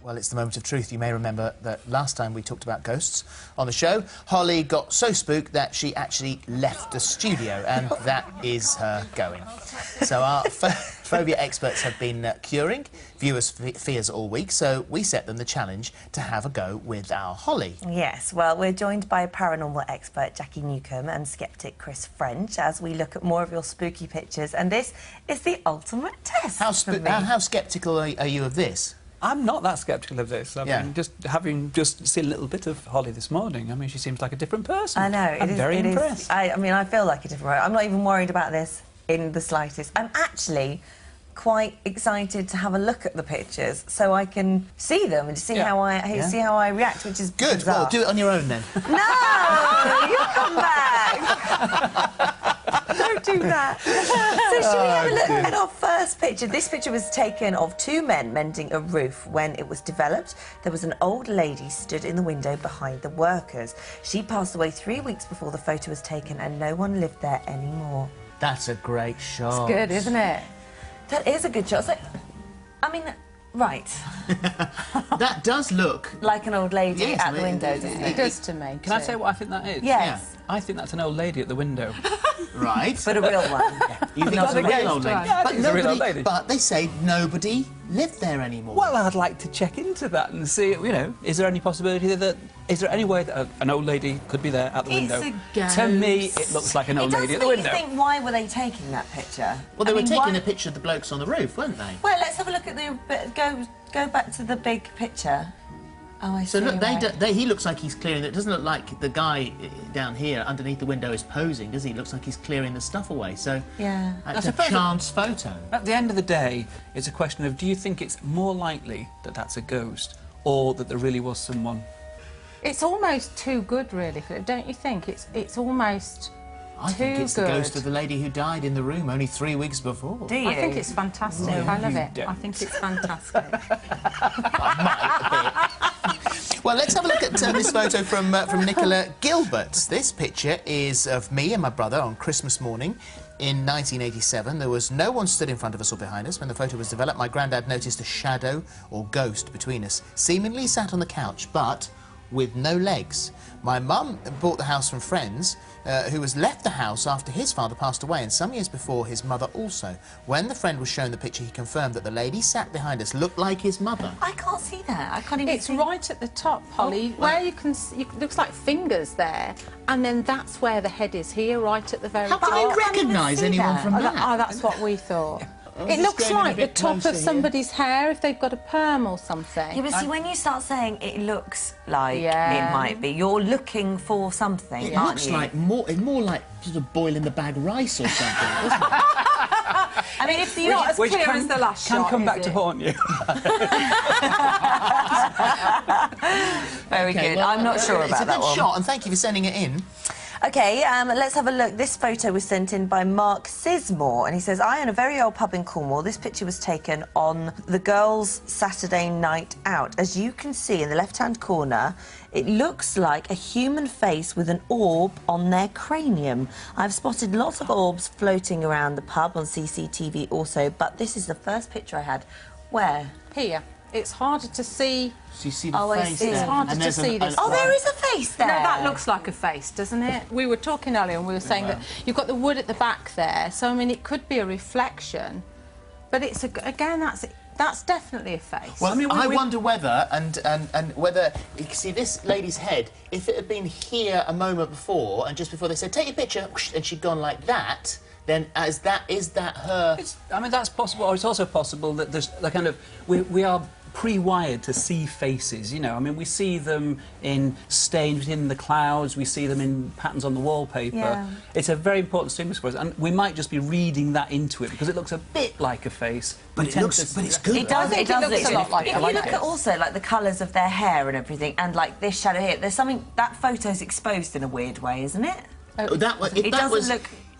Well, it's the moment of truth. You may remember that last time we talked about ghosts on the show, Holly got so spooked that she actually left the studio, and that is her going. So our phobia experts have been curing viewers' fears all week, so we set them the challenge to have a go with our Holly. Yes, well, we're joined by paranormal expert Jacky Newcomb and skeptic Chris French as we look at more of your spooky pictures, and this is the ultimate test. How sceptical are you of this? I'm not that sceptical of this. I mean, just having seen a little bit of Holly this morning, I mean, she seems like a different person. I know. I'm very impressed. I mean, I feel like a different person. I'm not even worried about this in the slightest. I'm actually quite excited to have a lock at the pictures so I can see them and see how I react, which is good. bizarre. Well, do it on your own then. No, you come back. Don't do that. So should we have a look at our first picture? This picture was taken of two men mending a roof. When it was developed, there was an old lady stood in the window behind the workers. She passed away 3 weeks before the photo was taken, and no one lived there anymore. That's a great shot. It's good, isn't it? That is a good shot. So, I mean, right. That does look like an old lady at the window, doesn't it? It does to me. Can I say what I think that is? Yes. I think that's an old lady at the window. Right. But a real one. You think it's a real old lady? Yeah, I think it's a real old lady. But they say nobody lived there anymore. Well, I'd like to check into that and see, you know, is there any possibility that... Is there any way that an old lady could be there at the window? It's a ghost. To me, it looks like an old lady at the window. It does make you think, why were they taking that picture? Well, they were taking a picture of the blokes on the roof, weren't they? Well, let's have a look at the... Go back to the big picture. Oh, I see. So look, he looks like he's clearing it. It doesn't look like the guy down here underneath the window is posing, does he? It looks like he's clearing the stuff away. So yeah, that's a chance photo. At the end of the day, it's a question of, do you think it's more likely that that's a ghost or that there really was someone? It's almost too good, really, Philip, don't you think? It's almost I think it's the ghost of the lady who died in the room only 3 weeks before. Do you? I think it's fantastic. No, I love it. don't. I think it's fantastic. I might a bit. Well, let's have a look at this photo from Nicola Gilbert. This picture is of me and my brother on Christmas morning in 1987. There was no one stood in front of us or behind us. When the photo was developed, my granddad noticed a shadow or ghost between us, seemingly sat on the couch, but with no legs. My mum bought the house from friends who has left the house after his father passed away, and some years before his mother also. When the friend was shown the picture, he confirmed that the lady sat behind us looked like his mother. I can't see that. I can't even It's see. right at the top, Holly, where you can see, it looks like fingers there, and then that's where the head is here, right at the very top. How can you recognise anyone from that? Oh, that's what we thought. It looks like the top of somebody's hair if they've got a perm or something. Yeah, but see, when you start saying it looks like it might be, you're looking for something, It aren't looks you? like more like sort of boiling the bag rice or something, doesn't it? I mean, if you're not as clear as the last can shot, come is back to it? haunt you. Very good. I'm not sure about that one. It's a good shot, and thank you for sending it in. OK, let's have a look. This photo was sent in by Mark Sismore, and he says, I own a very old pub in Cornwall. This picture was taken on the girls' Saturday night out. As you can see in the left-hand corner, it looks like a human face with an orb on their cranium. I've spotted lots of orbs floating around the pub on CCTV also, but this is the first picture I had. Where? Here. It's harder to see. So you see the face there. It's harder to see this. Oh, there is a face there. No, that looks like a face, doesn't it? We were talking earlier and we were saying that you've got the wood at the back there, so, I mean, it could be a reflection, but it's, again, that's definitely a face. Well, I mean, I wonder whether, and whether, you can see this lady's head, if it had been here a moment before, and just before they said, take your picture, and she'd gone like that, then is that her... I mean, that's possible, or it's also possible that there's the kind of... We are pre-wired to see faces, you know. I mean, we see them in stains within the clouds, we see them in patterns on the wallpaper. Yeah. It's a very important stimulus for us, and we might just be reading that into it because it looks a bit like a face. But it's good. It does look a lot like If you look at also, like, the colours of their hair and everything, and, like, this shadow here, there's something... That photo's exposed in a weird way, isn't it?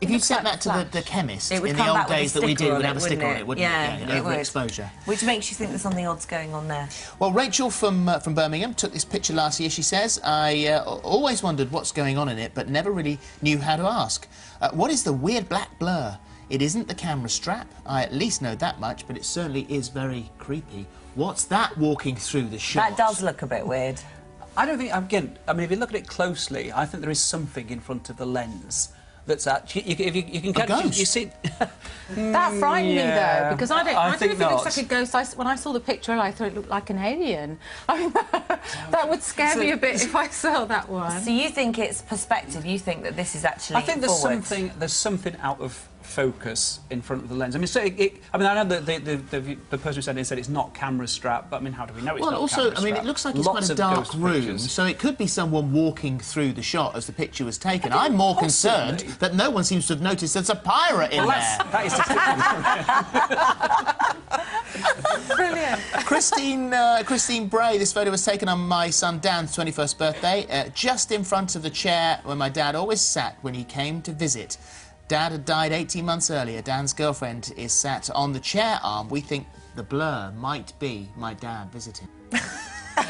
If you sent that to the chemist in the old days that we did, it would have a sticker on it, wouldn't it? Yeah, it would. Overexposure. Which makes you think there's something odd's going on there. Well, Rachel from Birmingham took this picture last year. She says, I always wondered what's going on in it, but never really knew how to ask. What is the weird black blur It isn't the camera strap. I at least know that much, but it certainly is very creepy. What's that walking through the shot? That does look a bit weird. I don't think, again, I mean, if you look at it closely, I think there is something in front of the lens that's actually, if you can catch it, you see... That frightened me, though, because I don't think think it looks like a ghost. When I saw the picture, I thought it looked like an alien. I mean, that would scare me a bit if I saw that one. So you think it's perspective? You think that this is actually I think there's something out of focus in front of the lens. I mean, so I know that the person who said it said it's not camera strap, but I mean, how do we know it's not camera strap? Well, also, I mean, it looks like it's quite a dark room, so it could be someone walking through the shot as the picture was taken. I'm more concerned that no one seems to have noticed there's a pirate in there. That is just Brilliant. Christine Bray, this photo was taken on my son Dan's 21st birthday, just in front of the chair where my dad always sat when he came to visit. Dad had died 18 months earlier. Dan's girlfriend is sat on the chair arm. We think the blur might be my dad visiting.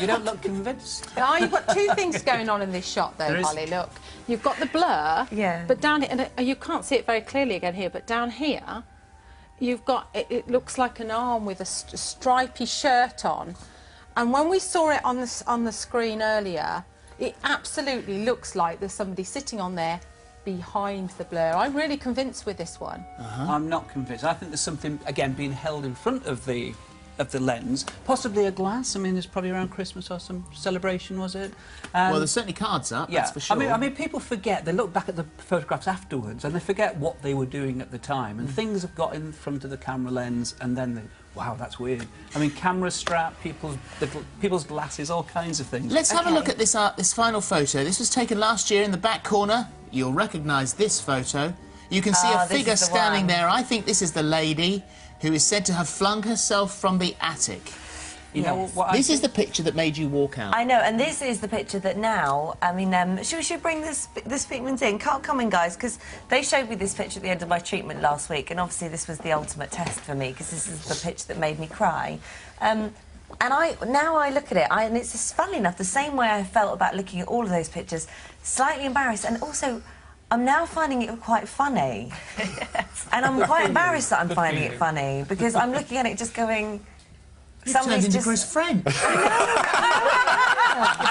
You don't look convinced. Oh, you've got two things going on in this shot, though, Holly. Look, you've got the blur, but down here, and you can't see it very clearly again here, but down here, you've got it looks like an arm with a stripy shirt on, and when we saw it on the screen earlier, it absolutely looks like there's somebody sitting on there behind the blur. I'm really convinced with this one. I'm not convinced. I think there's something, again, being held in front of the lens, possibly a glass. I mean, it's probably around Christmas or some celebration, was it? Well, there's certainly cards up, that's for sure. I mean, people forget. They look back at the photographs afterwards and they forget what they were doing at the time, and things have got in front of the camera lens, and then they, wow, that's weird. I mean, camera strap, people's glasses, all kinds of things. Let's have a look at this final photo. This was taken last year in the back corner. You'll recognise this photo. You can see a figure standing there. I think this is the lady who is said to have flung herself from the attic. You know what? This is the picture that made you walk out. I know, and this is the picture that now, I mean, should we bring the speakmans in? Come in, guys, because they showed me this picture at the end of my treatment last week, and obviously this was the ultimate test for me, because this is the picture that made me cry. And now I look at it, and it's just, funnily enough, the same way I felt about looking at all of those pictures, slightly embarrassed, and also I'm now finding it quite funny. And I'm quite embarrassed that I'm finding it funny, because I'm looking at it just going... Somebody's just... Chris French. I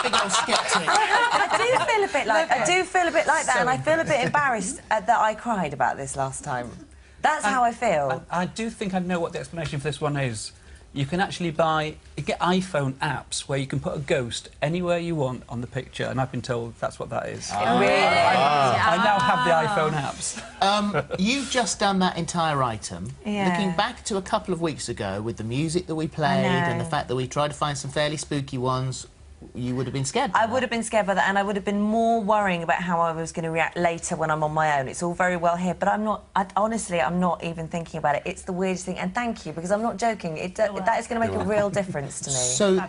big old skeptic. I do feel a bit like that, and I feel a bit embarrassed that I cried about this last time. That's how I feel. I do think I know what the explanation for this one is. You can actually get iPhone apps where you can put a ghost anywhere you want on the picture, and I've been told that's what that is. Really? I now have the iPhone apps. You've just done that entire item. Looking back to a couple of weeks ago with the music that we played and the fact that we tried to find some fairly spooky ones, you would have been scared by that. I would have been scared by that, and I would have been more worrying about how I was going to react later when I'm on my own. It's all very well here, but honestly, I'm not even thinking about it. It's the weirdest thing, and thank you, because I'm not joking. That is going to make a real difference to me.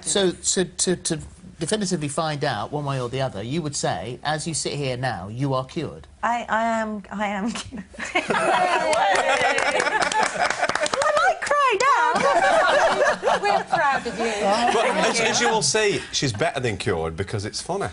So to definitively find out, one way or the other, you would say, as you sit here now, you are cured. I am cured. We're proud of you. But as you will see, she's better than cured because it's funny.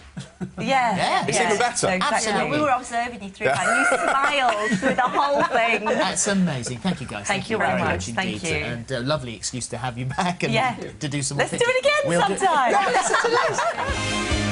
It's even better. Exactly. Absolutely. We were observing you through that. You smiled through the whole thing. That's amazing. Thank you, guys. Thank you very much. Indeed. Thank you. And a lovely excuse to have you back and to do some more Let's do it again sometime. Let's do it.